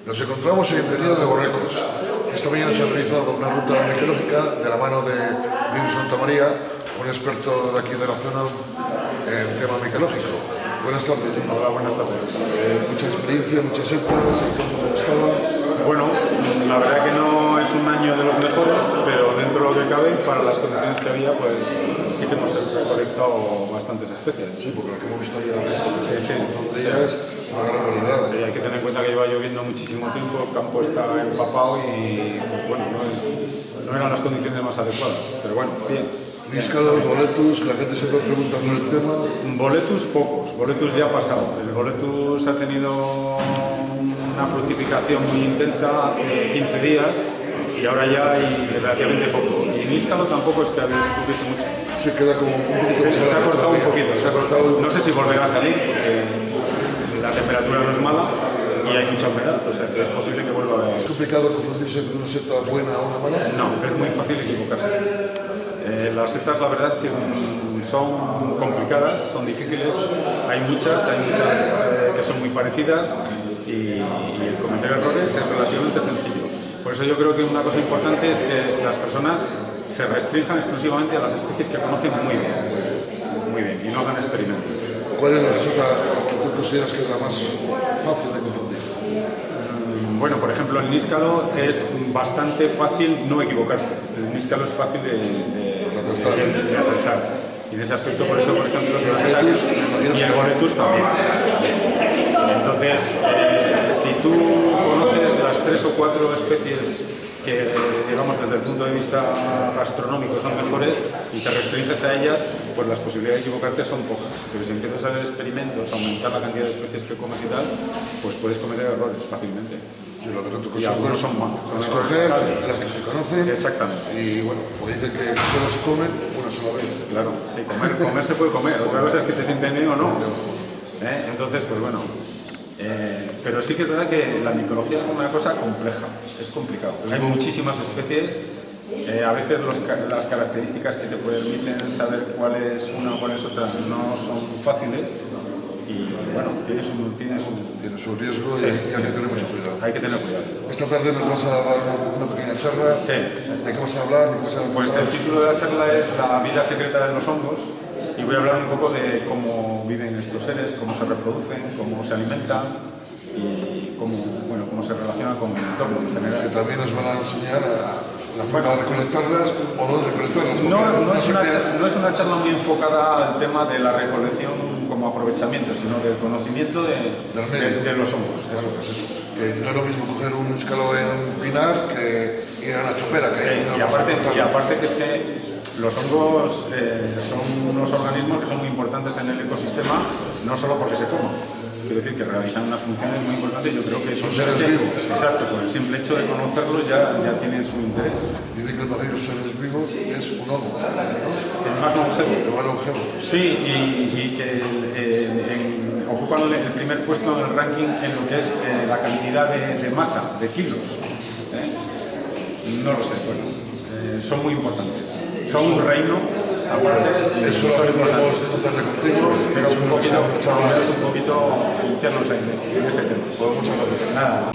Nos encontramos en Interior de Borrecos. Esta mañana se ha realizado una ruta micológica de la mano de Lino Santamaría, un experto de aquí de la zona en tema micológico. Buenas tardes. Hola, buenas tardes. Mucha experiencia, muchas épocas, ¿cómo estaba? Bueno, la verdad que no es un año de los mejores, pero dentro de lo que cabe, para las condiciones que había, pues sí que hemos recolectado bastantes especies. Sí, porque lo que hemos visto ya Sí. es una gran variedad. Sí, hay que tener en cuenta que lleva lloviendo muchísimo tiempo, el campo está empapado y pues bueno, no eran las condiciones más adecuadas, pero bueno, bien. Níscalos, boletus, la gente siempre pregunta por el tema. Boletus pocos, boletus ya ha pasado. El boletus ha tenido una fructificación muy intensa hace 15 días y ahora ya hay relativamente poco. Y níscalo tampoco es que hubiese mucho. Se queda como un poquito. Se ha cortado un poquito, no sé si volverá a salir porque la temperatura no es mala y hay mucha humedad, o sea que es posible que vuelva a haber. ¿Es complicado confundirse con una seta buena o una mala? No, es muy fácil equivocarse. Las setas la verdad que son complicadas, son difíciles, hay muchas que son muy parecidas y el cometer errores es relativamente sencillo. Por eso yo creo que una cosa importante es que las personas se restrinjan exclusivamente a las especies que conocen muy bien y no hagan experimentos. ¿Cuál es la seta que tú consideras que es la más fácil de confundir? Bueno, por ejemplo, el níscalo es bastante fácil no equivocarse. El níscalo es fácil de acertar. Y en ese aspecto, por eso, por ejemplo, es una seta y el boletus también. Entonces, si tú conoces las 3 o 4 especies que, digamos, desde el punto de vista gastronómico son mejores y te restringes a ellas, pues las posibilidades de equivocarte son pocas. Pero si empiezas a hacer experimentos, aumentar la cantidad de especies que comes y tal, pues puedes cometer errores fácilmente. Sí, lo que tú Y algunos son malos. Son escoger errores las que se conocen. Exactamente. Y bueno, pues dicen que solo se comen una sola vez. Claro, sí, comer se puede comer. Otra cosa es que te sienten bien o no. Entonces, pues bueno. Pero sí que es verdad que la micología es una cosa compleja, es complicado. Hay muchísimas especies, a veces las características que te permiten saber cuál es una o cuál es otra no son fáciles y bueno, tiene su riesgo sí, y hay que tener mucho cuidado. Hay que tener cuidado. Esta tarde nos vas a dar una pequeña charla. Sí. ¿De qué vas a hablar? Pues el título de la charla es La vida secreta de los hongos y voy a hablar un poco de cómo viven estos seres, cómo se reproducen, cómo se alimentan y cómo se relacionan con el entorno en general. Que también nos van a enseñar la forma de recolectarlas o dónde recolectarlas. No es una charla muy enfocada al tema de la recolección como aprovechamiento, sino del conocimiento de los hongos. Bueno, pues que no es lo mismo coger un níscalo en Pinar que ir a una chopera. Y aparte que es que los hongos son unos organismos que son muy importantes en el ecosistema, no solo porque se coman. Quiero decir que realizan unas funciones muy importantes. Yo creo que son seres vivos. Exacto, con el simple hecho de conocerlos ya tienen su interés. Dice que el mayor de los seres vivos es un hongo, ¿no? El más longevo. El más longevo. Sí, y que ocupan el primer puesto en el ranking en lo que es la cantidad de masa, de kilos. No lo sé, bueno, son muy importantes. Son un reino aparte. Eso lo veremos esta tarde contigo. Pero un poquito iniciarnos en ese tema. Pues muchas gracias. Nada.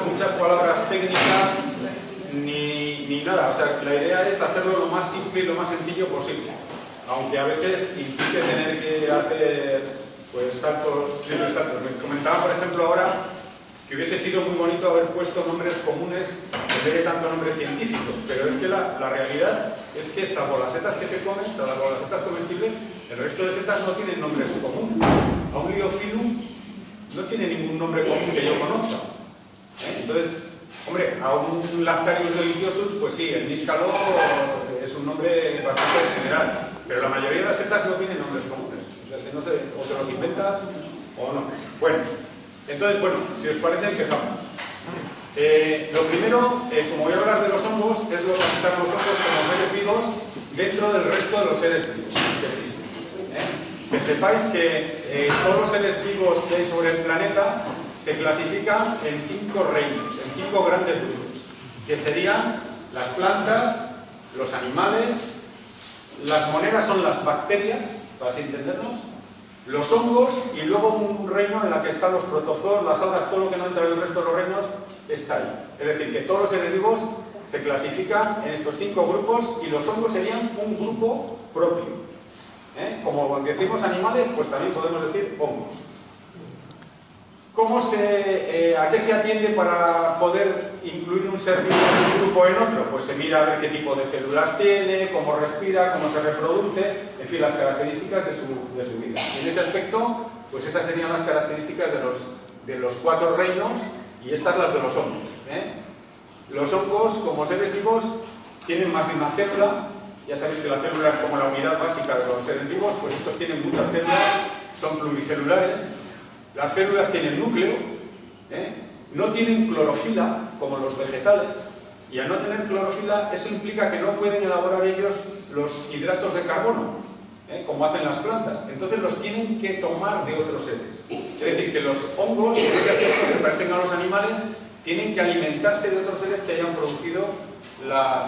muchas palabras técnicas ni nada. O sea, la idea es hacerlo lo más simple y lo más sencillo posible. Aunque a veces implique tener que hacer pues saltos, triples saltos. Me comentaba, por ejemplo, ahora que hubiese sido muy bonito haber puesto nombres comunes en vez de tanto nombre científico, pero es que la realidad es que, salvo las setas que se comen, salvo las setas comestibles, el resto de setas no tienen nombres comunes. A un Liophyllum no tiene ningún nombre común que yo conozca. Entonces, hombre, a un Lactarius deliciosus, pues sí, el níscalo es un nombre bastante general, pero la mayoría de las setas no tienen nombres comunes. O sea, que no sé, o te los inventas o no. Bueno, entonces, bueno, si os parece, empezamos. Lo primero, como voy a hablar de los hongos, es localizar los hongos como seres vivos dentro del resto de los seres vivos que existen. Que sepáis que todos los seres vivos que hay sobre el planeta se clasifican en 5 reinos, en 5 grandes grupos, que serían las plantas, los animales, las monedas son las bacterias, para así entendernos, los hongos y luego un reino en el que están los protozoos, las algas, todo lo que no entra en el resto de los reinos está ahí. Es decir, que todos los seres vivos se clasifican en estos 5 grupos y los hongos serían un grupo propio. Como decimos animales, pues también podemos decir hongos. ¿A qué se atiende para poder incluir un ser vivo en un grupo en otro? Pues se mira a ver qué tipo de células tiene, cómo respira, cómo se reproduce, en fin, las características de su vida. Y en ese aspecto, pues esas serían las características de los 4 reinos y estas las de los hongos. Los hongos, como seres vivos, tienen más de una célula. Ya sabéis que la célula es como la unidad básica de los seres vivos, pues estos tienen muchas células, son pluricelulares. Las células tienen núcleo, no tienen clorofila como los vegetales, y al no tener clorofila eso implica que no pueden elaborar ellos los hidratos de carbono, como hacen las plantas. Entonces los tienen que tomar de otros seres. Es decir, que los hongos, en ese aspecto se parecen a los animales, tienen que alimentarse de otros seres que hayan producido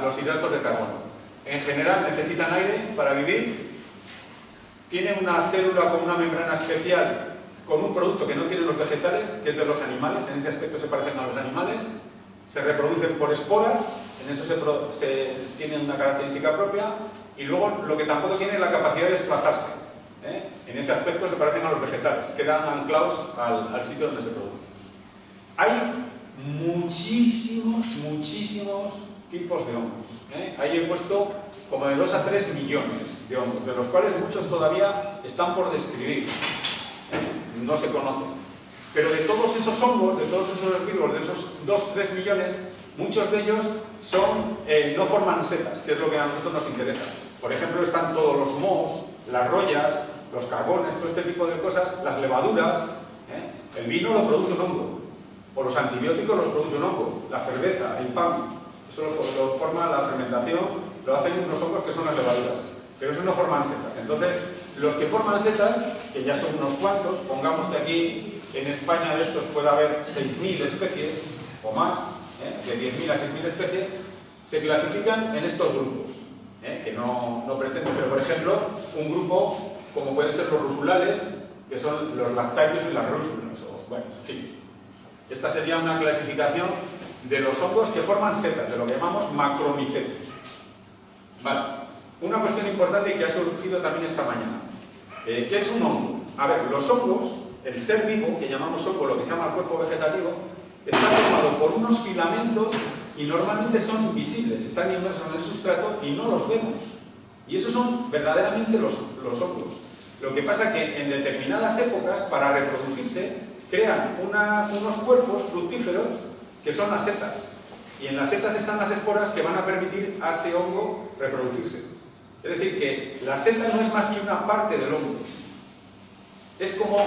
los hidratos de carbono. En general necesitan aire para vivir, tienen una célula con una membrana especial con un producto que no tienen los vegetales, que es de los animales, en ese aspecto se parecen a los animales, se reproducen por esporas, en eso tienen una característica propia, y luego lo que tampoco tienen es la capacidad de desplazarse. En ese aspecto se parecen a los vegetales, quedan anclados al sitio donde se produce. Hay muchísimos tipos de hongos. Ahí he puesto como de 2 a 3 millones de hongos, de los cuales muchos todavía están por describir. No se conocen. Pero de todos esos hongos, de todos esos vivos, de esos 2-3 millones, muchos de ellos no forman setas, que es lo que a nosotros nos interesa. Por ejemplo, están todos los mohos, las rollas, los carbones, todo este tipo de cosas, las levaduras. El vino lo produce un hongo, o los antibióticos los produce un hongo, la cerveza, el pan, eso lo forma la fermentación, lo hacen unos hongos que son las levaduras, pero esos no forman setas. Entonces, los que forman setas, que ya son unos cuantos, pongamos que aquí en España de estos puede haber 6.000 especies o más, de 10.000 a 6.000 especies, se clasifican en estos grupos, que no pretenden, pero por ejemplo, un grupo como pueden ser los rusulales, que son los lactarios y las rúsulas, bueno, en fin. Esta sería una clasificación de los hongos que forman setas, de lo que llamamos macromicetos. Vale. Una cuestión importante que ha surgido también esta mañana. ¿Qué es un hongo? A ver, los hongos, el ser vivo, que llamamos hongo, lo que se llama el cuerpo vegetativo, está formado por unos filamentos y normalmente son invisibles, están inmersos en el sustrato y no los vemos. Y esos son verdaderamente los hongos. Lo que pasa es que en determinadas épocas, para reproducirse, crean unos cuerpos fructíferos que son las setas. Y en las setas están las esporas que van a permitir a ese hongo reproducirse. Es decir, que la seta no es más que una parte del hongo. Es como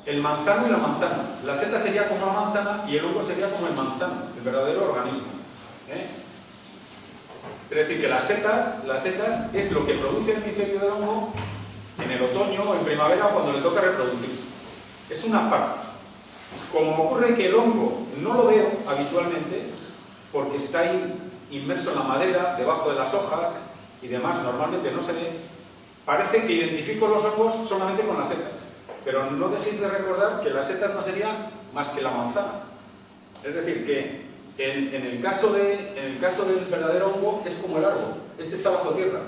el manzano y la manzana. La seta sería como la manzana y el hongo sería como el manzano, el verdadero organismo. Es decir, que las setas es lo que produce el micelio del hongo en el otoño o en primavera cuando le toca reproducirse. Es una parte. Como ocurre que el hongo no lo veo habitualmente, porque está ahí inmerso en la madera, debajo de las hojas y demás, normalmente no se ve, parece que identifico los hongos solamente con las setas. Pero no dejéis de recordar que las setas no serían más que la manzana. Es decir, que en el caso del verdadero hongo es como el árbol. Este está bajo tierra,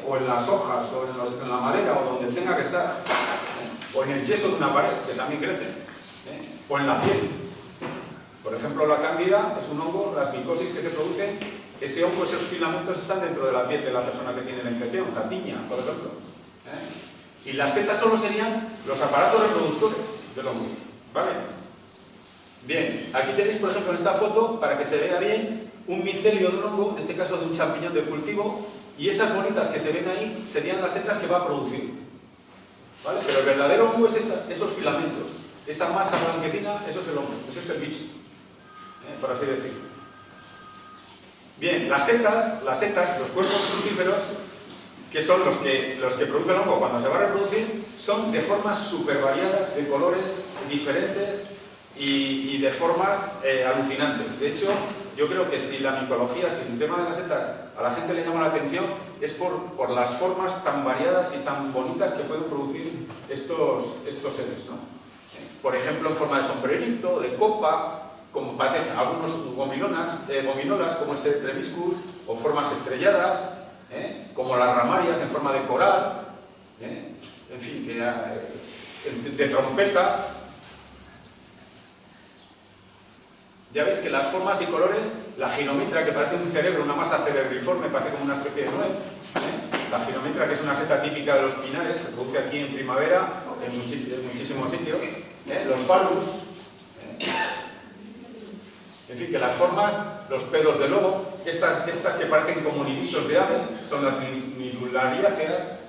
o en las hojas, o en la madera, o donde tenga que estar, o en el yeso de una pared, que también crece, o en la piel. Por ejemplo, la cándida es un hongo, las micosis que se producen, ese hongo, esos filamentos están dentro de la piel de la persona que tiene la infección, la tiña, por ejemplo. Y las setas solo serían los aparatos reproductores del hongo, ¿vale? Bien, aquí tenéis, por ejemplo, en esta foto, para que se vea bien, un micelio de un hongo, en este caso de un champiñón de cultivo, y esas bolitas que se ven ahí serían las setas que va a producir, ¿vale? Pero el verdadero hongo es esos filamentos, esa masa blanquecina, eso es el hongo, eso es el bicho, por así decirlo. Bien, las setas, los cuerpos fructíferos, que son los que produce el hongo cuando se va a reproducir, son de formas súper variadas, de colores diferentes y de formas alucinantes. De hecho, yo creo que si la micología, si el tema de las setas a la gente le llama la atención, es por las formas tan variadas y tan bonitas que pueden producir estos seres, ¿no? Por ejemplo, en forma de sombrerito, de copa, como parecen algunos gominolas, como ese Tremiscus, o formas estrelladas, como las ramarias en forma de coral, en fin, de trompeta. Ya veis que las formas y colores, la ginomitra, que parece un cerebro, una masa cerebriforme, parece como una especie de nuez, la ginomitra, que es una seta típica de los pinares, se produce aquí en primavera, en muchísimos sitios, los phallus, en fin, que las formas, los pelos de lobo, estas que parecen como niditos de ave, son las nidulariáceas,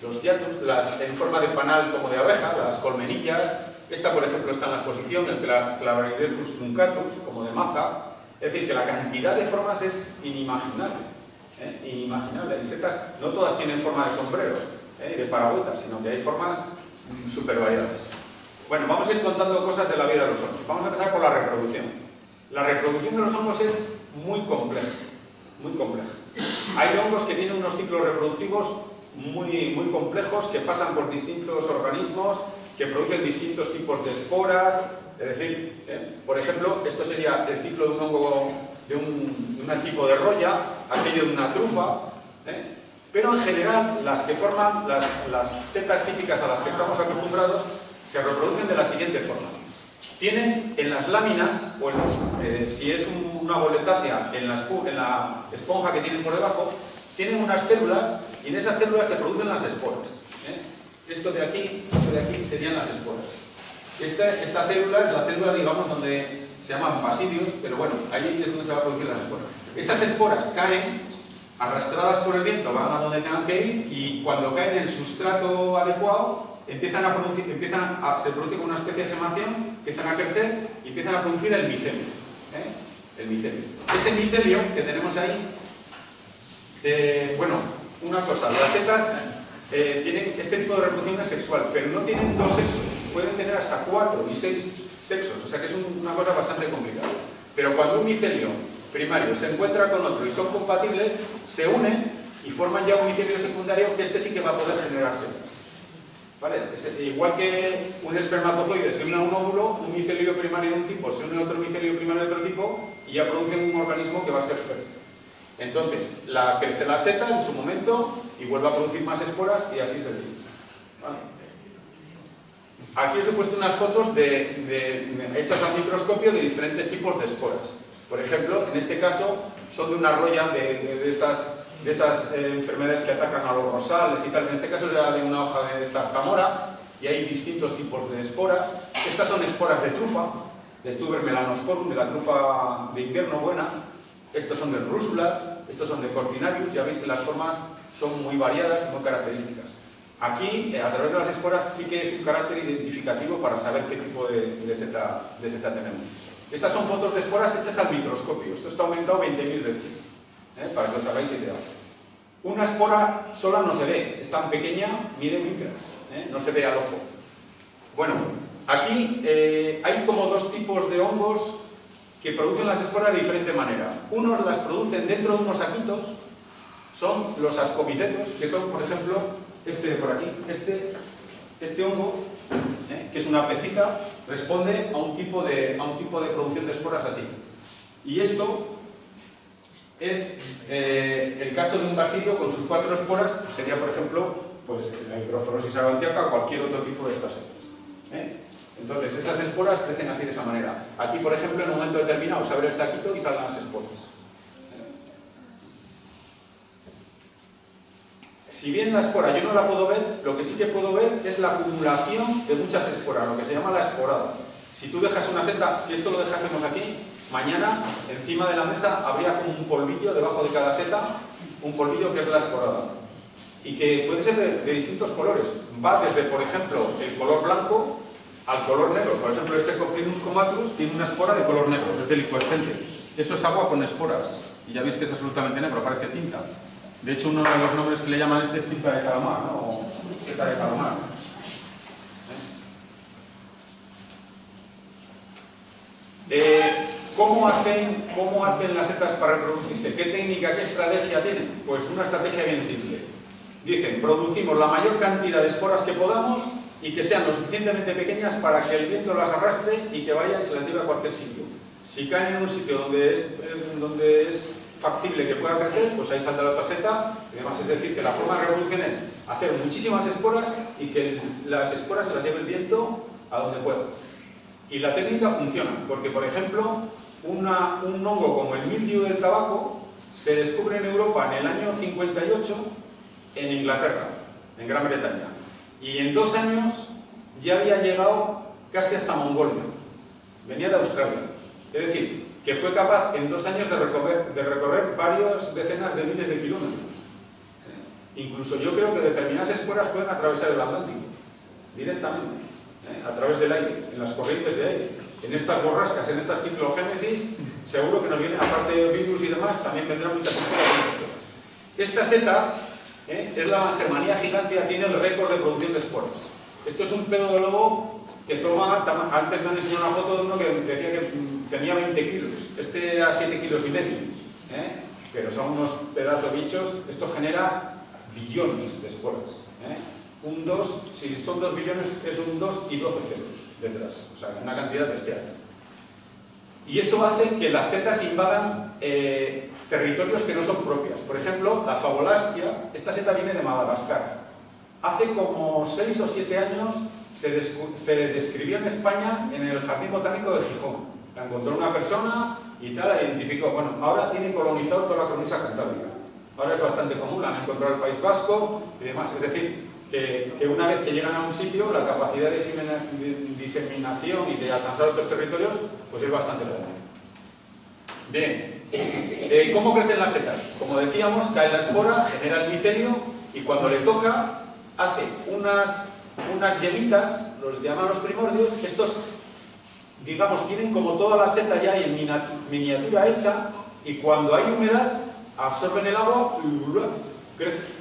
los hiatus, las en forma de panal como de abeja, las colmenillas. Esta, por ejemplo, está en la exposición, el Clavaridefus truncatus, como de maza. Es decir, que la cantidad de formas es inimaginable. Inimaginable. Hay setas, no todas tienen forma de sombrero, de paragüitas, sino que hay formas súper variadas. Bueno, vamos a ir contando cosas de la vida de los hongos. Vamos a empezar por la reproducción. La reproducción de los hongos es muy compleja, muy compleja. Hay hongos que tienen unos ciclos reproductivos muy complejos, que pasan por distintos organismos, que producen distintos tipos de esporas. Es decir, por ejemplo, esto sería el ciclo de un hongo, de un tipo de roya, aquello de una trufa, pero en general las que forman las setas típicas a las que estamos acostumbrados se reproducen de la siguiente forma. Tienen en las láminas, o si es una boletácea, en la esponja que tienen por debajo, tienen unas células, y en esas células se producen las esporas. Esto de aquí serían las esporas. Esta célula es la célula, digamos, donde se llaman basidios, pero bueno, ahí es donde se va a producir las esporas. Esas esporas caen, arrastradas por el viento, van a donde tengan que ir, y cuando caen en el sustrato adecuado, se produce como una especie de gemación, empiezan a crecer y empiezan a producir el micelio. El micelio. Ese micelio que tenemos ahí, bueno, una cosa, las setas tienen este tipo de reproducción sexual, pero no tienen dos sexos, pueden tener hasta 4 y 6 sexos, o sea que es una cosa bastante complicada. Pero cuando un micelio primario se encuentra con otro y son compatibles, se unen y forman ya un micelio secundario, que este sí que va a poder generar setas. ¿Vale? Igual que un espermatozoide se une a un óvulo, un micelio primario de un tipo se une a otro micelio primario de otro tipo y ya producen un organismo que va a ser fértil. Entonces, crece la seta en su momento y vuelve a producir más esporas y así se sigue. ¿Vale? Aquí os he puesto unas fotos hechas al microscopio de diferentes tipos de esporas. Por ejemplo, en este caso son de una roya de esas enfermedades que atacan a los rosales y tal. En este caso era de una hoja de zarzamora y hay distintos tipos de esporas. Estas son esporas de trufa, de Tuber melanosporum, de la trufa de invierno buena. Estos son de rúsulas, estos son de cortinarius. Ya veis que las formas son muy variadas y muy características. Aquí, a través de las esporas, sí que es un carácter identificativo para saber qué tipo de seta tenemos. Estas son fotos de esporas hechas al microscopio. Esto está aumentado 20.000 veces, para que os hagáis idea. Una espora sola no se ve, es tan pequeña, mide micras, no se ve al ojo. Bueno, aquí hay como dos tipos de hongos que producen las esporas de diferente manera. Unos las producen dentro de unos saquitos, son los ascomicetos, que son, por ejemplo, este de por aquí, este hongo, que es una peciza, responde a un tipo de producción de esporas así. Y esto es el caso de un basilio con sus 4 esporas, pues sería por ejemplo pues, la Hydrophorosis arantiaca o cualquier otro tipo de estas setas. Entonces esas esporas crecen así de esa manera. Aquí por ejemplo en un momento determinado se abre el saquito y salen las esporas. Si bien la espora yo no la puedo ver, lo que sí que puedo ver es la acumulación de muchas esporas, lo que se llama la esporada. Si tú dejas una seta, si esto lo dejásemos aquí, mañana encima de la mesa habría como un polvillo debajo de cada seta, un polvillo que es la esporada. Y que puede ser de distintos colores. Va desde, por ejemplo, el color blanco al color negro. Por ejemplo, este Coprinus comatus tiene una espora de color negro, es delicuescente. Eso es agua con esporas. Y ya veis que es absolutamente negro, parece tinta. De hecho, uno de los nombres que le llaman es tinta de calamar, ¿no? O seta de calamar. ¿Cómo hacen las setas para reproducirse? ¿Qué técnica, qué estrategia tienen? Pues una estrategia bien simple. Dicen, producimos la mayor cantidad de esporas que podamos y que sean lo suficientemente pequeñas para que el viento las arrastre y que vaya y se las lleve a cualquier sitio. Si caen en un sitio donde es factible que pueda crecer, pues ahí salta la otra seta y demás. Es decir, que la forma de reproducción es hacer muchísimas esporas y que las esporas se las lleve el viento a donde pueda. Y la técnica funciona, porque por ejemplo, un hongo como el mildiu del tabaco se descubre en Europa en el año 58 en Inglaterra, en Gran Bretaña. Y en 2 años ya había llegado casi hasta Mongolia. Venía de Australia. Es decir, que fue capaz en 2 años de recorrer varias decenas de miles de kilómetros. Incluso yo creo que determinadas esporas pueden atravesar el Atlántico directamente, a través del aire, en las corrientes de aire. En estas borrascas, en estas ciclogénesis, seguro que nos viene, aparte de virus y demás, también vendrán muchas esporas y muchas cosas. Esta seta es la Germanía gigantea, tiene el récord de producción de esporas. Esto es un pedo de lobo que toma, antes me han enseñado una foto de uno que decía que tenía 20 kilos, este era 7,5 kilos, pero son unos pedazos de bichos. Esto genera billones de esporas. Un 2, si son 2 billones, es un 2 y 12 ceros detrás, o sea, una cantidad bestial. Y eso hace que las setas invadan territorios que no son propias. Por ejemplo, la Fagolastia, esta seta viene de Madagascar. Hace como 6 o 7 años se describió en España en el Jardín Botánico de Gijón. La encontró una persona y tal, la identificó. Bueno, ahora tiene colonizado toda la cornisa cantábrica. Ahora es bastante común, la han encontrado en el País Vasco y demás. Es decir, que una vez que llegan a un sitio, la capacidad de diseminación y de alcanzar otros territorios, pues es bastante grande. Bien, ¿cómo crecen las setas? Como decíamos, cae la espora, genera el micelio y cuando le toca, hace unas yemitas, los llaman los primordios. Estos, digamos, tienen como toda la seta ya en miniatura hecha y cuando hay humedad, absorben el agua y crecen.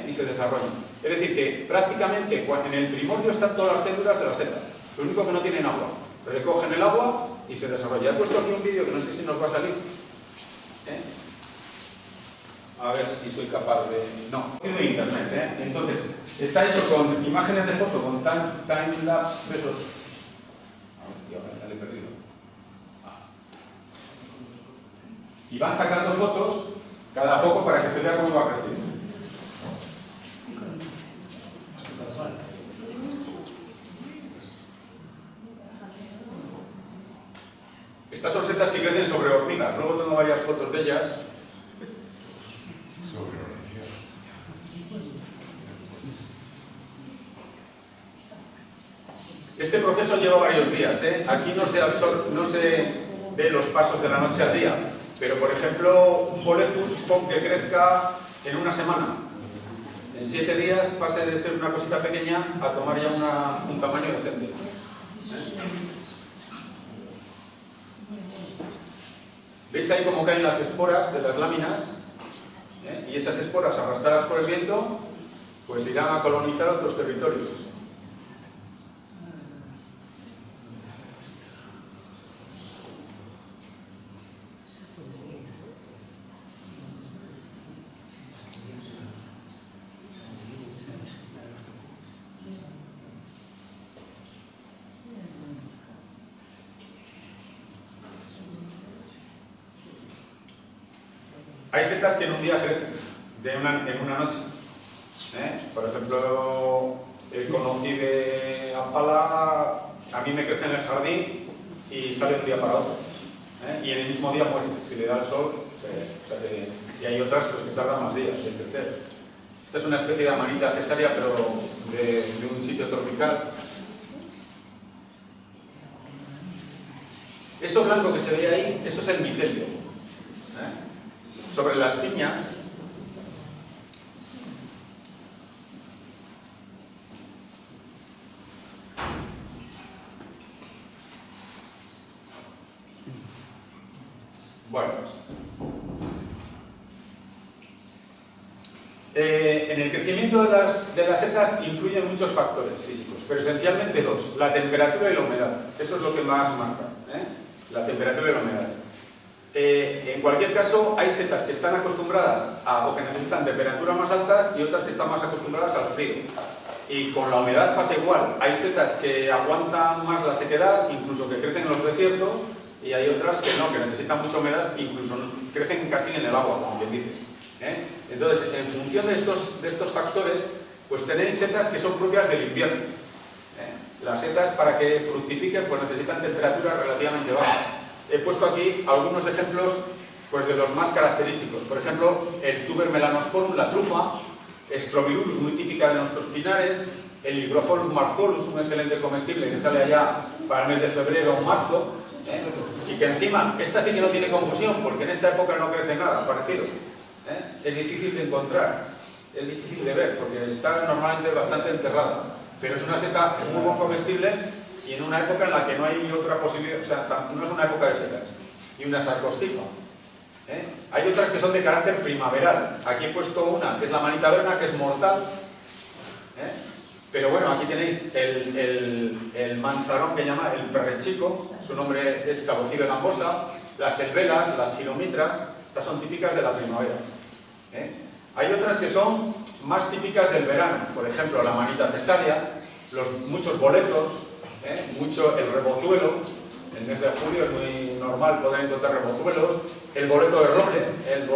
Y se desarrollan. Es decir, que prácticamente en el primordio están todas las células de la seta. Lo único que no tienen agua. Recogen el agua y se desarrolla. He puesto aquí un vídeo que no sé si nos va a salir. A ver si soy capaz de... No, es de internet. Entonces, está hecho con imágenes de foto, con time-lapse de esos. Ya le he perdido. Y van sacando fotos cada poco para que se vea cómo va creciendo. Estas son setas que crecen sobre hormigas. Luego tengo varias fotos de ellas. Este proceso lleva varios días. Aquí no se ve los pasos de la noche al día. Pero, por ejemplo, un boletus con que crezca en una semana. En 7 días pase de ser una cosita pequeña a tomar ya un tamaño decente. ¿Veis ahí cómo caen las esporas de las láminas? Y esas esporas arrastradas por el viento, pues irán a colonizar otros territorios. Hay setas que en un día crecen, en una noche. Por ejemplo, conocí de Apala, a mí me crece en el jardín y sale un día para otro. Y en el mismo día muere, si le da el sol, y hay otras pues, que tardan más días en crecer. Esta es una especie de amanita cesárea, pero de un sitio tropical. Eso blanco que se ve ahí, eso es el micelio. Sobre las piñas, bueno, en el crecimiento de las setas influyen muchos factores físicos, pero esencialmente dos: la temperatura y la humedad. Eso es lo que más marca, la temperatura y la humedad. En cualquier caso, hay setas que están acostumbradas o que necesitan temperaturas más altas y otras que están más acostumbradas al frío. Y con la humedad pasa igual. Hay setas que aguantan más la sequedad, incluso que crecen en los desiertos, y hay otras que no, que necesitan mucha humedad, incluso crecen casi en el agua, como quien dice. Entonces, en función de estos factores, pues tenéis setas que son propias del invierno. Las setas, para que fructifiquen, pues necesitan temperaturas relativamente bajas. He puesto aquí algunos ejemplos pues, de los más característicos. Por ejemplo, el Tuber melanosporum, la trufa, Strobilurus, muy típica de nuestros pinares, el Hygrophorus marcellus, un excelente comestible que sale allá para el mes de febrero o marzo, y que encima, esta sí que no tiene confusión, porque en esta época no crece nada parecido. Es difícil de encontrar, es difícil de ver, porque está normalmente bastante enterrada, pero es una seta muy buen comestible y en una época en la que no hay otra posibilidad, o sea, no es una época de secas, y una sarcostifa. Hay otras que son de carácter primaveral. Aquí he puesto una, que es la manita verna, que es mortal. Pero bueno, aquí tenéis el mansarón, que llama el perrechico, su nombre es Cabocibe gambosa, las selvelas, las kilomitras, estas son típicas de la primavera. Hay otras que son más típicas del verano, por ejemplo, la manita cesárea, muchos boletos, mucho el rebozuelo. En el mes de julio es muy normal poder encontrar rebozuelos, el boleto de roble, el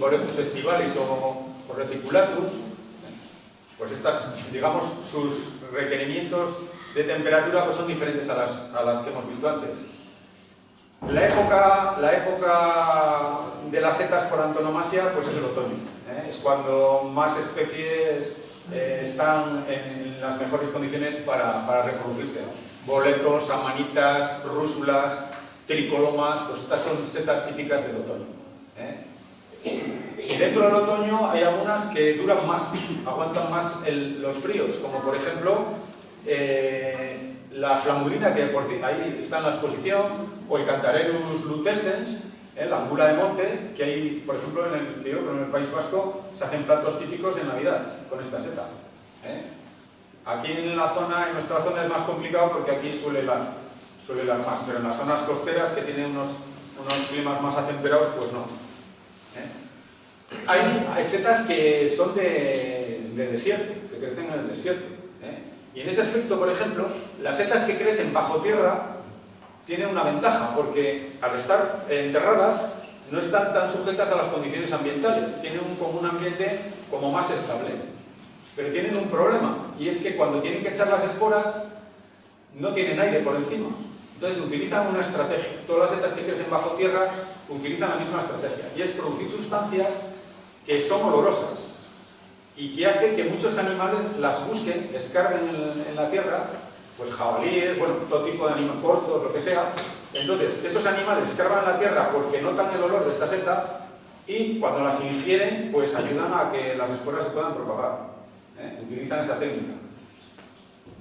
boletus estivalis o reticulatus. Pues estas, digamos, sus requerimientos de temperatura pues son diferentes a las que hemos visto antes. La época de las setas por antonomasia pues es el otoño. Es cuando más especies están en las mejores condiciones para reproducirse. Boletos, amanitas, rúsulas, tricolomas, pues estas son setas típicas del otoño. Y dentro del otoño hay algunas que duran más, aguantan más los fríos, como por ejemplo la flamurina, que ahí está en la exposición, o el Cantarellus lutescens, la angula de monte, que hay, por ejemplo, en el País Vasco se hacen platos típicos en Navidad con esta seta. Aquí en nuestra zona es más complicado porque aquí suele helar más, pero en las zonas costeras que tienen unos climas más atemperados, pues no. Hay setas que son de desierto, que crecen en el desierto. Y en ese aspecto, por ejemplo, las setas que crecen bajo tierra tienen una ventaja, porque al estar enterradas no están tan sujetas a las condiciones ambientales, tienen como un ambiente como más estable. Pero tienen un problema, y es que cuando tienen que echar las esporas no tienen aire por encima. Entonces utilizan una estrategia. Todas las setas que crecen bajo tierra utilizan la misma estrategia, y es producir sustancias que son olorosas y que hace que muchos animales las busquen, escarben en la tierra, pues jabalíes, bueno, todo tipo de animales, corzos, lo que sea. Entonces esos animales escarban en la tierra porque notan el olor de esta seta y cuando las ingieren pues ayudan a que las esporas se puedan propagar. Utilizan esa técnica.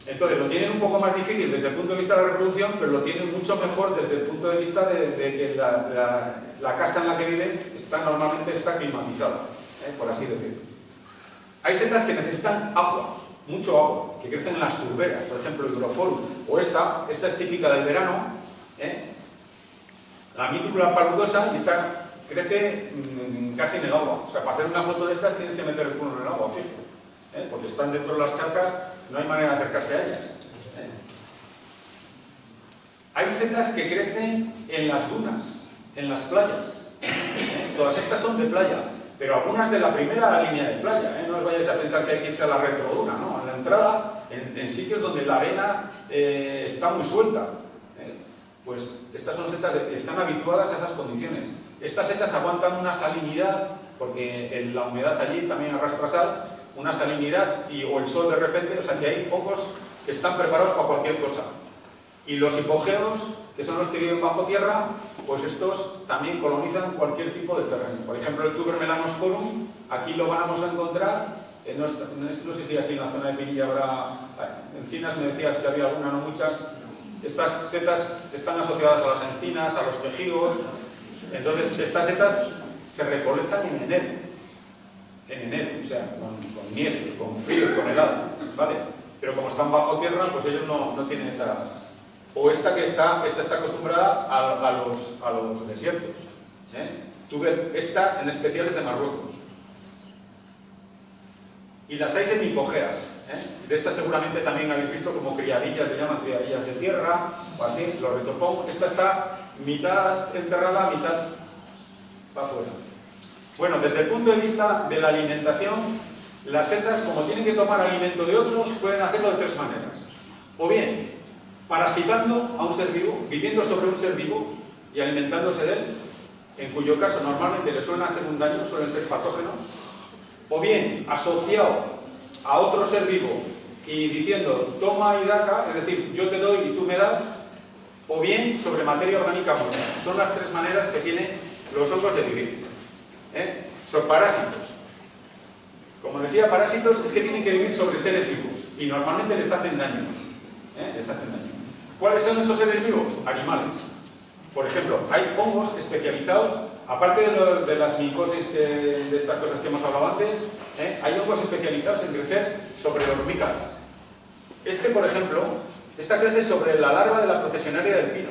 Entonces lo tienen un poco más difícil desde el punto de vista de la reproducción, pero lo tienen mucho mejor desde el punto de vista de que la casa en la que viven normalmente está climatizada, por así decirlo. Hay setas que necesitan agua, mucho agua, que crecen en las turberas, por ejemplo el Hygrophorus, o esta es típica del verano, la Mitula paludosa, y esta crece casi en el agua. O sea, para hacer una foto de estas tienes que meter el culo en el agua, fijo. Porque están dentro de las charcas, no hay manera de acercarse a ellas. Hay setas que crecen en las dunas, en las playas. todas estas son de playa, pero algunas de la primera línea de playa, no os vayáis a pensar que hay que irse a la retrodura, ¿no? A la entrada, en sitios donde la arena está muy suelta. Pues estas son setas que están habituadas a esas condiciones. Estas setas aguantan una salinidad, porque la humedad allí también arrastra sal, una salinidad o el sol de repente, o sea que hay hongos que están preparados para cualquier cosa. Y los hipogéos, que son los que viven bajo tierra, pues estos también colonizan cualquier tipo de terreno. Por ejemplo, el tuber melanosporum, aquí lo vamos a encontrar, no sé si aquí en la zona de Pinilla habrá encinas, me decías que había alguna, no muchas. Estas setas están asociadas a las encinas, a los quejigos. Entonces, estas setas se recolectan en enero, o sea, con nieve, con frío, con helado, ¿vale? Pero como están bajo tierra, pues ellos no tienen esas... O esta está acostumbrada a los desiertos. Tuve esta en especial es de Marruecos. Y las hay semipogéas. De estas seguramente también habéis visto como criadillas, le llaman criadillas de tierra, o así, los retopón. Esta está mitad enterrada, mitad para afuera. Bueno, desde el punto de vista de la alimentación, las setas, como tienen que tomar alimento de otros, pueden hacerlo de tres maneras. O bien, parasitando a un ser vivo, viviendo sobre un ser vivo y alimentándose de él, en cuyo caso normalmente le suelen hacer un daño, suelen ser patógenos. O bien, asociado a otro ser vivo y diciendo toma y daca, es decir, yo te doy y tú me das, o bien sobre materia orgánica muerta. Son las tres maneras que tienen los hongos de vivir. Son parásitos. Como decía, parásitos es que tienen que vivir sobre seres vivos y normalmente les hacen daño. Les hacen daño. ¿Cuáles son esos seres vivos? Animales. Por ejemplo, hay hongos especializados, aparte de las micosis, de estas cosas que hemos hablado antes, hay hongos especializados en crecer sobre hormigas. Por ejemplo, esta crece sobre la larva de la procesionaria del pino,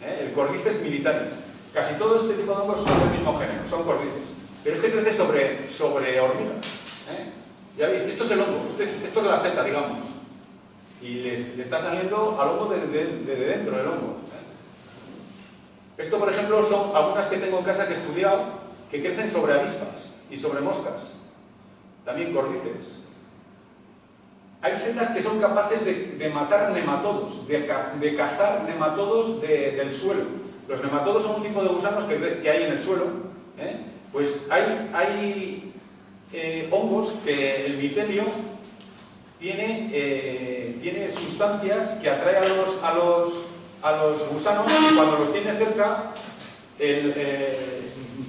el Cordyceps militaris. Casi todos este tipo de hongos son del mismo género, son cordyceps. Pero este crece sobre hormigas. Ya veis, esto es el hongo, esto es la seta, digamos. Y le está saliendo al hongo de dentro del hongo. Esto, por ejemplo, son algunas que tengo en casa que he estudiado, que crecen sobre avispas y sobre moscas. También cordyceps. Hay setas que son capaces de matar nematodos, de cazar nematodos del suelo. Los nematodos son un tipo de gusanos que hay en el suelo. Pues hay hongos que el micelio tiene sustancias que atraen a los gusanos y cuando los tiene cerca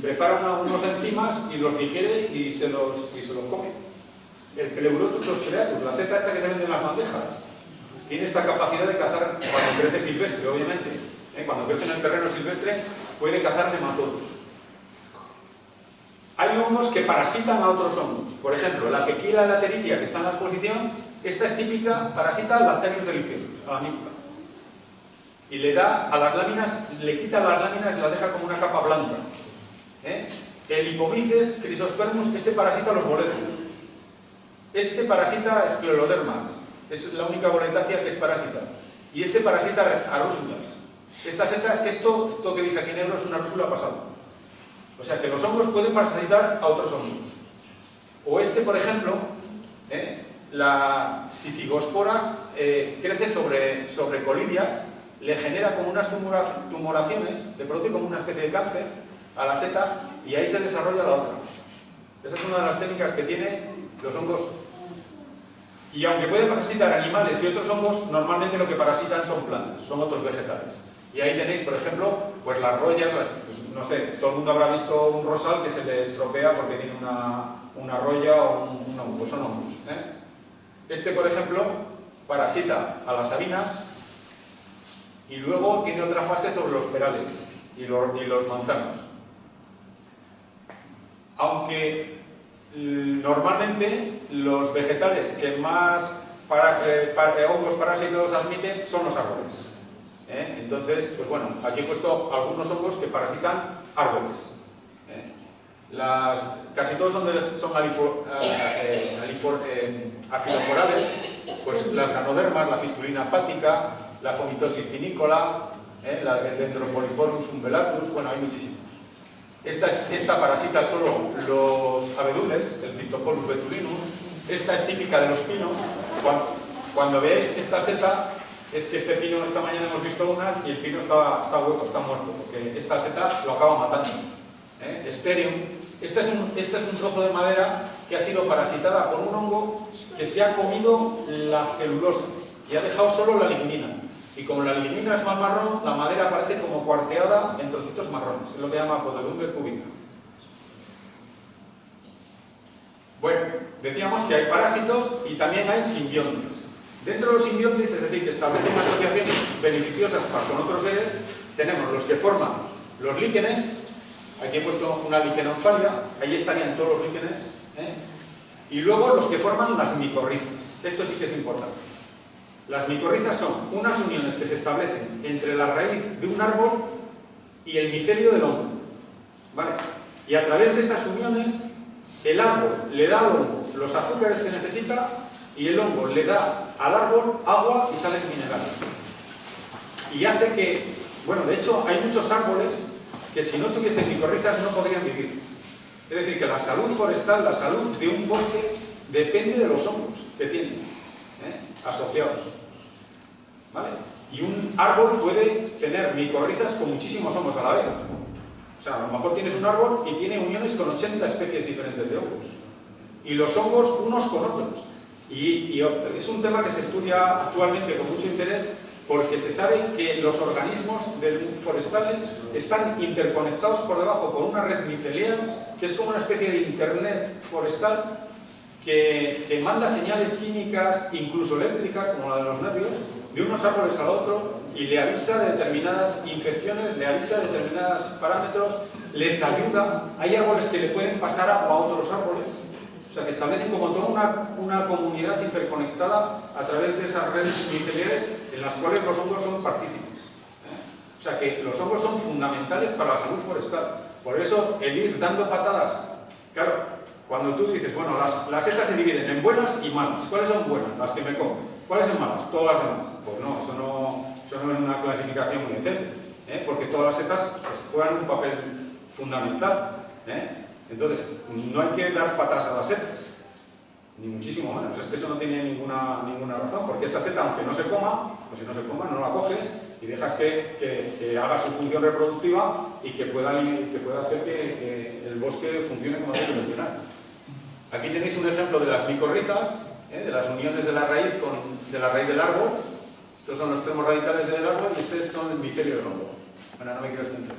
preparan unos enzimas y los digiere y se los come. El Pleurotus creatus, la seta esta que se vende en las bandejas, tiene esta capacidad de cazar cuando crece silvestre, obviamente. Cuando crece en el terreno silvestre puede cazar nematodos. Hay hongos que parasitan a otros hongos. Por ejemplo, la Tequila lateritia que está en la exposición, esta es típica, parasita a Lactarius deliciosus, a la mícola. Y le da a las láminas, le quita las láminas y las deja como una capa blanca. El Hipomices crisospermus, este parasita a los boletus. Este parasita esclerodermas, es la única boletácea que es parásita. Y este parasita a rúsulas. Esta seta, esto que veis aquí negro es una rúsula pasada. O sea que los hongos pueden parasitar a otros hongos. O por ejemplo, la Sitigospora crece sobre colidias, le genera como unas tumoraciones, le produce como una especie de cáncer a la seta y ahí se desarrolla la otra. Esa es una de las técnicas que tiene los hongos. Y aunque pueden parasitar animales y otros hongos, normalmente lo que parasitan son plantas, son otros vegetales. Y ahí tenéis, por ejemplo, pues las rollas, pues, no sé, todo el mundo habrá visto un rosal que se le estropea porque tiene una roya o un hongo, pues son hongos. Por ejemplo, parasita a las sabinas y luego tiene otra fase sobre los perales y los manzanos. Aunque normalmente los vegetales que más hongos parásitos admiten son los árboles. Entonces, pues bueno, aquí he puesto algunos hongos que parasitan árboles. Casi todos son afiloforales, pues las ganodermas, la fistulina hepática, la fomitosis pinícola, el Dendropolyporus umbellatus, bueno, hay muchísimos. Esta parasita solo los abedules, el Pictopolus betulinus. Esta es típica de los pinos. Cuando veáis esta seta, es que este pino, esta mañana hemos visto unas y el pino está hueco, está muerto, porque esta seta lo acaba matando. Esterium. Este es un trozo de madera que ha sido parasitada por un hongo que se ha comido la celulosa y ha dejado solo la lignina. Y como la lignina es más marrón, la madera parece como cuarteada en trocitos marrones. Es lo que llama podredumbre cúbica. Bueno, decíamos que hay parásitos y también hay simbiontes. Dentro de los simbiontes, es decir, que establecen asociaciones beneficiosas con otros seres, tenemos los que forman los líquenes. Aquí he puesto una liquenonfalia, ahí estarían todos los líquenes, y luego los que forman las micorrizas. Esto sí que es importante. Las micorrizas son unas uniones que se establecen entre la raíz de un árbol y el micelio del hongo, ¿vale? Y a través de esas uniones, el árbol le da al hongo los azúcares que necesita y el hongo le da al árbol agua y sales minerales. Y hace que, bueno, de hecho, hay muchos árboles que si no tuviesen micorrizas no podrían vivir. Es decir, que la salud forestal, la salud de un bosque, depende de los hongos que tienen asociados. ¿Vale? Y un árbol puede tener micorrizas con muchísimos hongos a la vez. O sea, a lo mejor tienes un árbol y tiene uniones con 80 especies diferentes de hongos. Y los hongos unos con otros. Y es un tema que se estudia actualmente con mucho interés, porque se sabe que los organismos forestales están interconectados por debajo por una red micelial, que es como una especie de internet forestal que manda señales químicas, incluso eléctricas, como la de los nervios, de unos árboles al otro y le avisa de determinadas infecciones, le avisa de determinados parámetros, les ayuda. Hay árboles que le pueden pasar agua a otros árboles. O sea, que establecen como toda una comunidad interconectada a través de esas redes miceliales en las cuales los hongos son partícipes. O sea, que los hongos son fundamentales para la salud forestal. Por eso, el ir dando patadas, claro, cuando tú dices, bueno, las setas se dividen en buenas y malas. ¿Cuáles son buenas? Las que me como. ¿Cuáles son malas? Todas las demás. Pues no, eso no es una clasificación muy decente, porque todas las setas juegan un papel fundamental. Entonces, no hay que dar patas a las setas, ni muchísimo menos. Es que eso no tiene ninguna razón, porque esa seta, aunque no se coma, o si no se coma, no la coges y dejas que haga su función reproductiva y que pueda hacer que el bosque funcione como debe funcionar. Aquí tenéis un ejemplo de las micorrizas, de las uniones de la raíz del árbol. Estos son los extremos radicales del árbol y estos son el micelio del hongo. Bueno, no me quiero extender.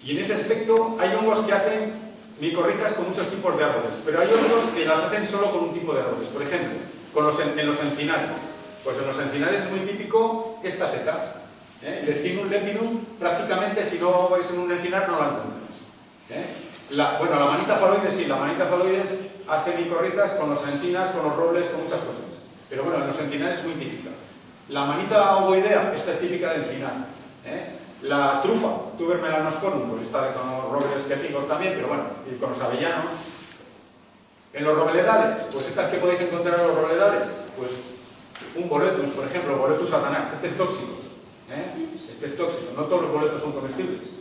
Y en ese aspecto hay hongos que hacen micorrizas con muchos tipos de árboles, pero hay otros que las hacen solo con un tipo de árboles. Por ejemplo, en los encinares. Pues en los encinares es muy típico estas setas. Lecinum lepidum, prácticamente si no vais en un encinar no la encuentras. Bueno, la manita faloides sí, la manita faloides hace micorrizas con los encinas, con los robles, con muchas cosas. Pero bueno, en los encinares es muy típica. La manita ovoidea, esta es típica de encinar. La trufa, Tuber melanosporum, pues está con los robles quejigos también, pero bueno, y con los avellanos. En los robledales, pues estas que podéis encontrar en los robledales, pues un boletus, por ejemplo, boletus satanax, este es tóxico. Este es tóxico, no todos los boletos son comestibles.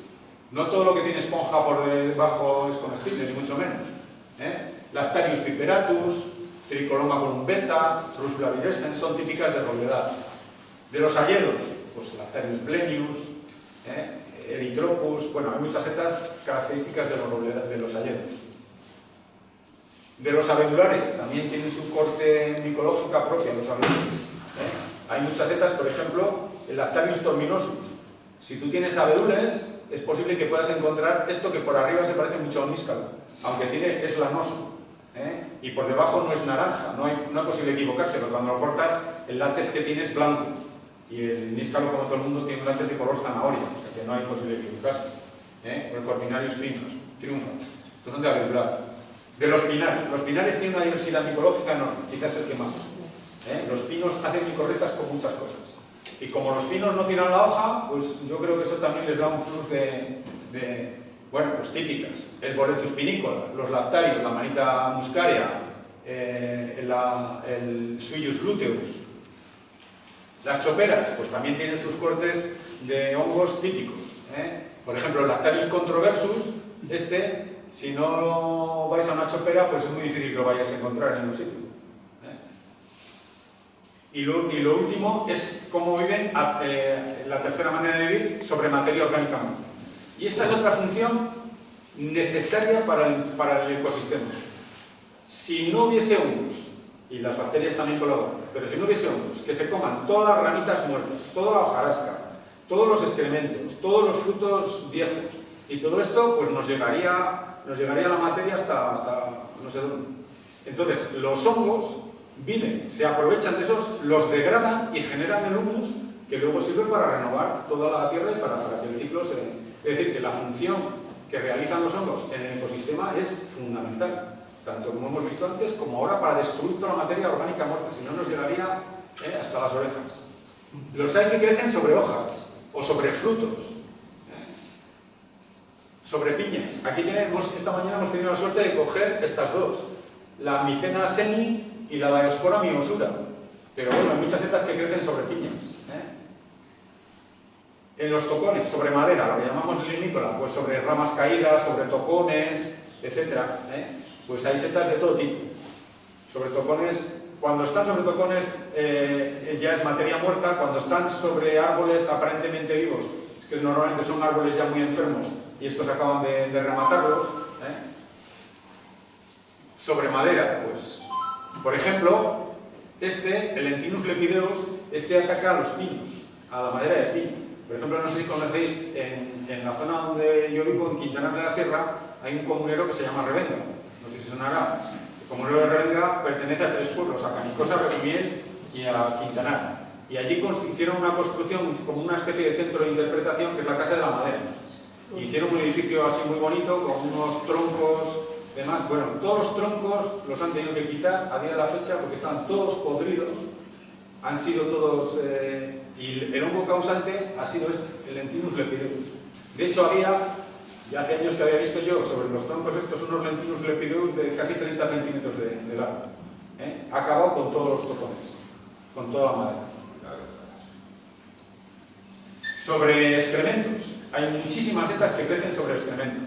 No todo lo que tiene esponja por debajo es comestible, ni mucho menos. Lactarius piperatus, Tricoloma columbeta, Rusula virescens son típicas de robledal. De los hayedos, pues Lactarius blenius, Erythropus, bueno, hay muchas setas características de los hayedos. De los abedulares, también tienen su corte micológica propia, los abedulares. Hay muchas setas, por ejemplo, el Lactarius torminosus. Si tú tienes abedules, es posible que puedas encontrar esto que por arriba se parece mucho a un níscalo, aunque es lanoso, y por debajo no es naranja, no es posible equivocarse, porque cuando lo cortas, el látex que tiene es blanco, y el níscalo, como todo el mundo, tiene un látex de color zanahoria, o sea que no hay posible equivocarse. O el Corvinarius triunfans, estos son de abedular. De los pinares tienen una diversidad micológica enorme, quizás el que más. Los pinos hacen micorrizas con muchas cosas. Y como los pinos no tiran la hoja, pues yo creo que eso también les da un plus bueno, pues típicas. El boletus pinícola, los lactarios, la manita muscaria, el Suillus luteus. Las choperas, pues también tienen sus cortes de hongos típicos. Por ejemplo, el Lactarius controversus, si no vais a una chopera, pues es muy difícil que lo vayáis a encontrar en un sitio. Y lo último es cómo viven, la tercera manera de vivir, sobre materia orgánica muerta. Y esta es otra función necesaria para el ecosistema. Si no hubiese hongos, y las bacterias también colaboran, pero si no hubiese hongos que se coman todas las ramitas muertas, toda la hojarasca, todos los excrementos, todos los frutos viejos, y todo esto, pues nos llegaría la materia hasta no sé dónde. Entonces, los hongos viven, se aprovechan de esos, los degradan y generan el humus que luego sirve para renovar toda la tierra y para que el ciclo se... Es decir, que la función que realizan los hongos en el ecosistema es fundamental, tanto como hemos visto antes, como ahora para destruir toda la materia orgánica muerta, si no nos llegaría hasta las orejas. Los hay que crecen sobre hojas o sobre frutos, sobre piñas. Aquí esta mañana hemos tenido la suerte de coger estas dos, la Micena semi y la Biospora mimosura. Pero bueno, hay muchas setas que crecen sobre piñas. En los tocones, sobre madera, lo que llamamos linícola, pues sobre ramas caídas, sobre tocones, etc. Pues hay setas de todo tipo. Sobre tocones, cuando están sobre tocones ya es materia muerta, cuando están sobre árboles aparentemente vivos, es que normalmente son árboles ya muy enfermos y estos acaban de rematarlos. Sobre madera, pues, por ejemplo, el Lentinus lepideus, ataca a los pinos, a la madera de pino. Por ejemplo, no sé si conocéis, en la zona donde yo vivo, en Quintanar de la Sierra, hay un comunero que se llama Revenga. No sé si sonará. El comunero de Revenga pertenece a 3 pueblos, a Canicosa, Requimiel y a Quintanar. Y allí hicieron una construcción como una especie de centro de interpretación, que es la Casa de la Madera. Y hicieron un edificio así muy bonito, con unos troncos, demás. Bueno, todos los troncos los han tenido que quitar a día de la fecha porque estaban todos podridos, han sido todos... y el hongo causante ha sido el Lentinus lepideus. De hecho, ya hace años que había visto yo sobre los troncos estos unos Lentinus lepideus de casi 30 centímetros de largo. Ha acabado con todos los tocones, con toda la madera. Sobre excrementos, hay muchísimas setas que crecen sobre excremento.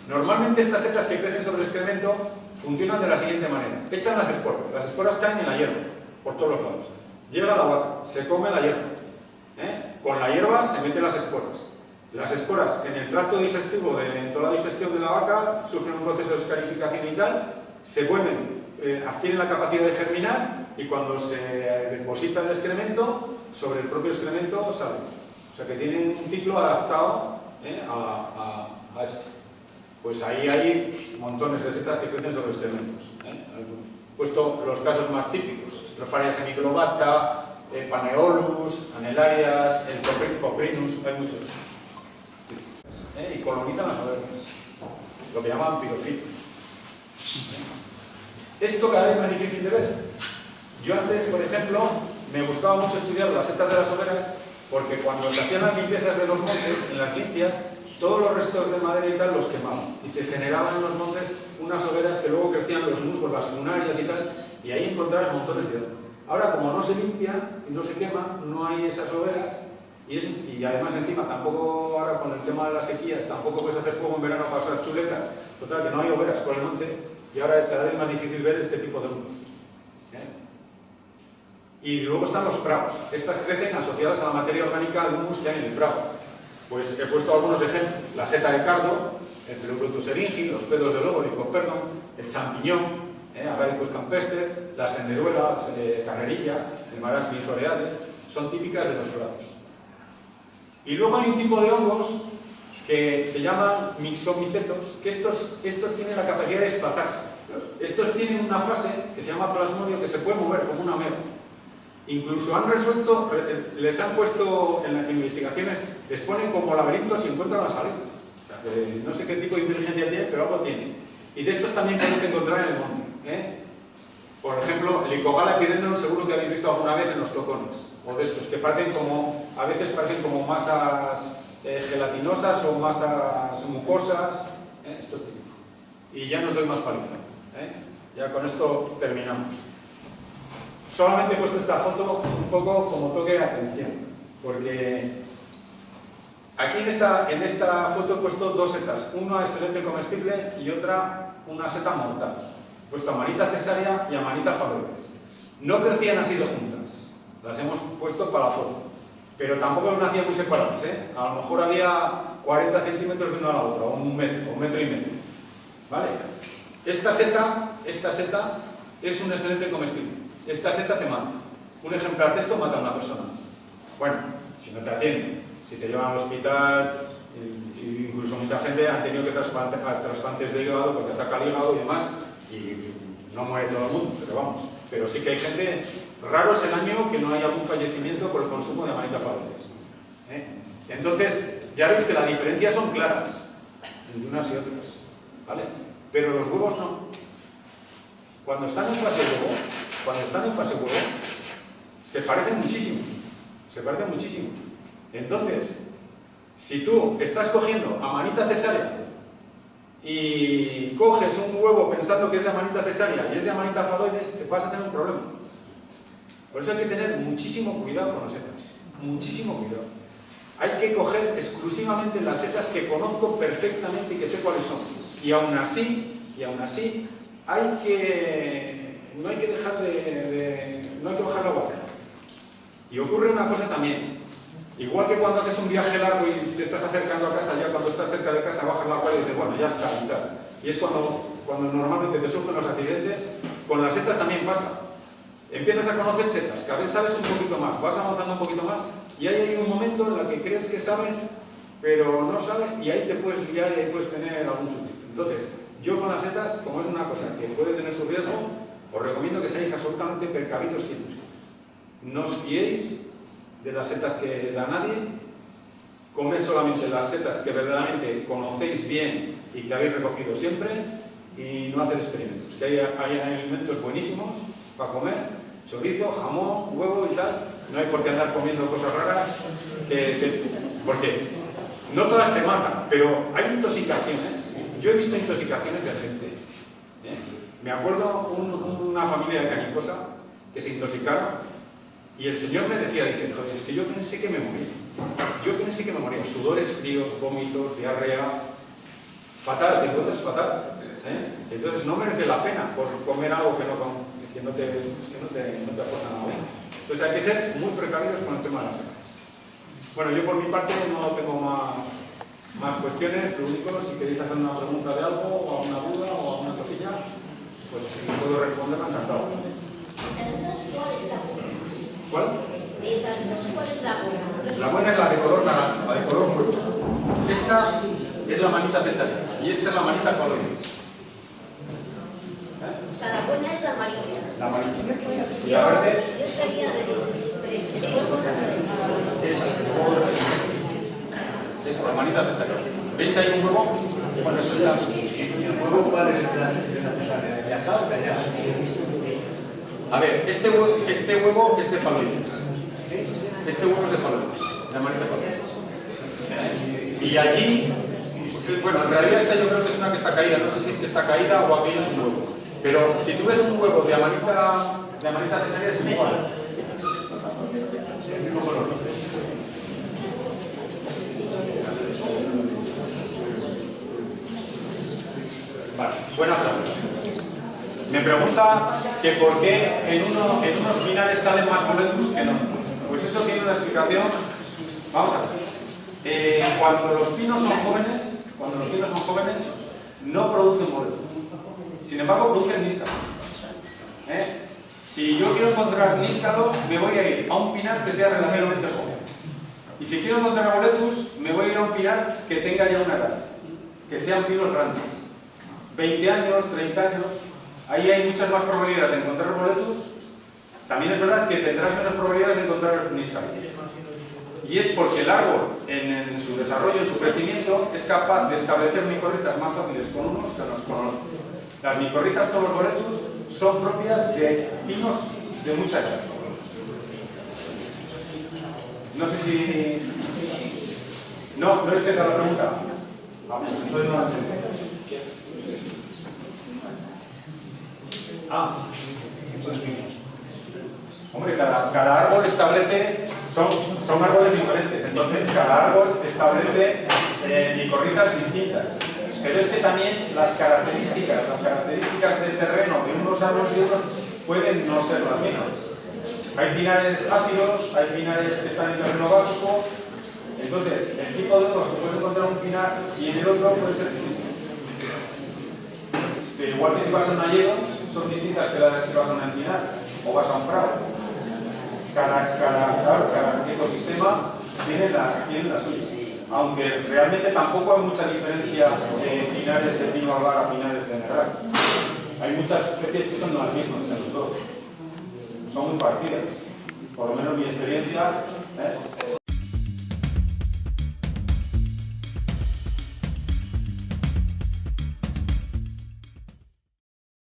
Normalmente estas setas que crecen sobre excremento funcionan de la siguiente manera. Echan las esporas caen en la hierba, por todos los lados. Llega la vaca, se come la hierba. Con la hierba se meten las esporas. Las esporas en el tracto digestivo, en toda la digestión de la vaca, sufren un proceso de escarificación y tal, se vuelven, adquieren la capacidad de germinar y cuando se deposita el excremento, sobre el propio excremento sale. O sea que tienen un ciclo adaptado a esto. Pues ahí hay montones de setas que crecen sobre excrementos. He puesto los casos más típicos: Stropharia semiglobata, Paneolus, Anelarias, el Coprinus, hay muchos. Y colonizan las ovejas, lo que llaman pirofitos. Esto cada vez es más difícil de ver. Yo antes, por ejemplo, me gustaba mucho estudiar las setas de las ovejas porque cuando se hacían las limpiezas de los montes, en las limpias, todos los restos de madera y tal los quemaban y se generaban en los montes unas hogueras que luego crecían los musgos, las funarias y tal, y ahí encontrabas montones de hongo. Ahora, como no se limpia y no se quema, no hay esas hogueras y además encima tampoco, ahora con el tema de las sequías, tampoco puedes hacer fuego en verano para esas chuletas, total que no hay hogueras por el monte y ahora cada vez es más difícil ver este tipo de hongos. Y luego están los praos. Estas crecen asociadas a la materia orgánica al humus que hay en el prado. Pues he puesto algunos ejemplos: la seta de cardo, el Pleurotus eringi, los pedos de lobo, Lycoperdon, el champiñón, Agaricus campestre, la senderuela, carrerilla, el Marasmius oreales, son típicas de los prados. Y luego hay un tipo de hongos que se llaman mixomicetos, que estos tienen la capacidad de desplazarse. Estos tienen una fase que se llama plasmodio que se puede mover como una ameba. Incluso han resuelto, les han puesto en las investigaciones, les ponen como laberintos y encuentran la salida. O sea, no sé qué tipo de inteligencia tiene, pero algo tiene. Y de estos también podéis encontrar en el monte. Por ejemplo, el Licogala epidendron seguro que habéis visto alguna vez en los tocones. O de estos, que parecen como, a veces parecen como masas gelatinosas o masas mucosas. Esto es típico. Y ya no os doy más paliza. Ya con esto terminamos. Solamente he puesto esta foto un poco como toque de atención, porque Aquí en esta foto he puesto dos setas, una excelente comestible y otra una seta mortal. He puesto Amanita cesárea y Amanita faloides. No crecían así de juntas, las hemos puesto para la foto, pero tampoco nacían muy separadas, ¿eh? A lo mejor había 40 centímetros de una a la otra, o un metro y medio. ¿Vale? Esta seta es un excelente comestible. Esta seta te mata. Un ejemplar de esto mata a una persona. Bueno, si no te atienden, si te llevan al hospital, incluso mucha gente ha tenido que trasplantes de hígado porque ataca el hígado y demás, y no muere todo el mundo, pero vamos. Pero sí que hay gente, raro es el año que no haya algún fallecimiento por el consumo de Amanita faloides. Entonces, ya veis que las diferencias son claras entre unas y otras, ¿vale? Pero los huevos no. Cuando están en fase huevo, se parecen muchísimo. Entonces, si tú estás cogiendo Amanita cesárea y coges un huevo pensando que es de Amanita cesárea y es de Amanita faloides, te vas a tener un problema. Por eso hay que tener muchísimo cuidado con las setas. Muchísimo cuidado. Hay que coger exclusivamente las setas que conozco perfectamente y que sé cuáles son. Y aún así, no hay que bajar la guardia. Y ocurre una cosa también. Igual que cuando haces un viaje largo y te estás acercando a casa, ya cuando estás cerca de casa bajas la guardia y dices, bueno, ya está, y tal. Y es cuando normalmente te sufren los accidentes. Con las setas también pasa. Empiezas a conocer setas, cada vez sabes un poquito más, vas avanzando un poquito más, y hay un momento en el que crees que sabes, pero no sabes, y ahí te puedes liar y ahí puedes tener algún sustituto. Entonces, yo con las setas, como es una cosa que puede tener su riesgo, os recomiendo que seáis absolutamente precavidos siempre. No os fiéis de las setas que da nadie, comed solamente las setas que verdaderamente conocéis bien y que habéis recogido siempre, y no hacer experimentos. Que hay alimentos buenísimos para comer, chorizo, jamón, huevo y tal. No hay por qué andar comiendo cosas raras, porque no todas te matan, pero hay intoxicaciones. Yo he visto intoxicaciones de gente. Me acuerdo una familia de Canicosa que se intoxicaron y el señor me decía, dice, es que yo pensé que me moría. Sudores fríos, vómitos, diarrea, fatal, te encuentras fatal. Entonces no merece la pena por comer algo que no te aporta nada bien. Entonces hay que ser muy precavidos con el tema de las setas. Bueno, yo por mi parte no tengo más cuestiones. Lo único, si queréis hacer una pregunta de algo, o alguna duda, o alguna cosilla, pues si puedo responder, encantado. ¿Cuál? De esas dos, ¿cuál es la buena? La buena es la de color naranja, la de color fruta. Esta es la Amanita cesárea y esta es la Amanita faloides. O sea, la buena es la amarilla. La amarilla. Y aparte, Yo sería de esta Amanita cesárea. ¿Veis ahí un huevo? Bueno, eso ya. ¿El huevo cuál es de la cesárea? ¿De acá o de allá? A ver, este huevo es de faloides. Este huevo es de faloides, de Amanita faloides. Y allí, bueno, en realidad esta yo creo que es una que está caída, no sé si es que está caída o aquello es un huevo. Pero si tú ves un huevo de Amanita cesárea es igual. Es el mismo color. Vale, buena pregunta. Me pregunta que por qué en unos pinares salen más boletus que en otros. Pues eso tiene una explicación. Vamos a ver. Cuando los pinos son jóvenes, no producen boletus. Sin embargo, producen níscalos. Si yo quiero encontrar níscalos, me voy a ir a un pinar que sea relativamente joven. Y si quiero encontrar boletus, me voy a ir a un pinar que tenga ya una edad, que sean pinos grandes. 20 años, 30 años, ahí hay muchas más probabilidades de encontrar boletus. También es verdad que tendrás menos probabilidades de encontrar níscalos. Y es porque el árbol, en su desarrollo, en su crecimiento, es capaz de establecer micorrizas más fáciles con unos que con otros. Las micorrizas con los boletus son propias de pinos de mucha edad. No sé si... No es esa la pregunta. Vamos, entonces no la entiendo. Hombre, que cada árbol establece, son árboles diferentes, entonces cada árbol establece micorrizas distintas. Pero es que también las características del terreno de unos árboles y otros pueden no ser las mismas. Hay pinares ácidos, hay pinares que están en terreno básico, entonces el tipo de hongos que puedes encontrar en un pinar y en el otro puede ser distinto. Pero igual que si vas a un hayedo, son distintas que las que si vas a un encinar o vas a un prado. Cada ecosistema tiene la suya. Aunque realmente tampoco hay mucha diferencia de pinares de pino albar a pinares de negral. Hay muchas especies que son las mismas en los dos. Son muy parecidas. Por lo menos mi experiencia,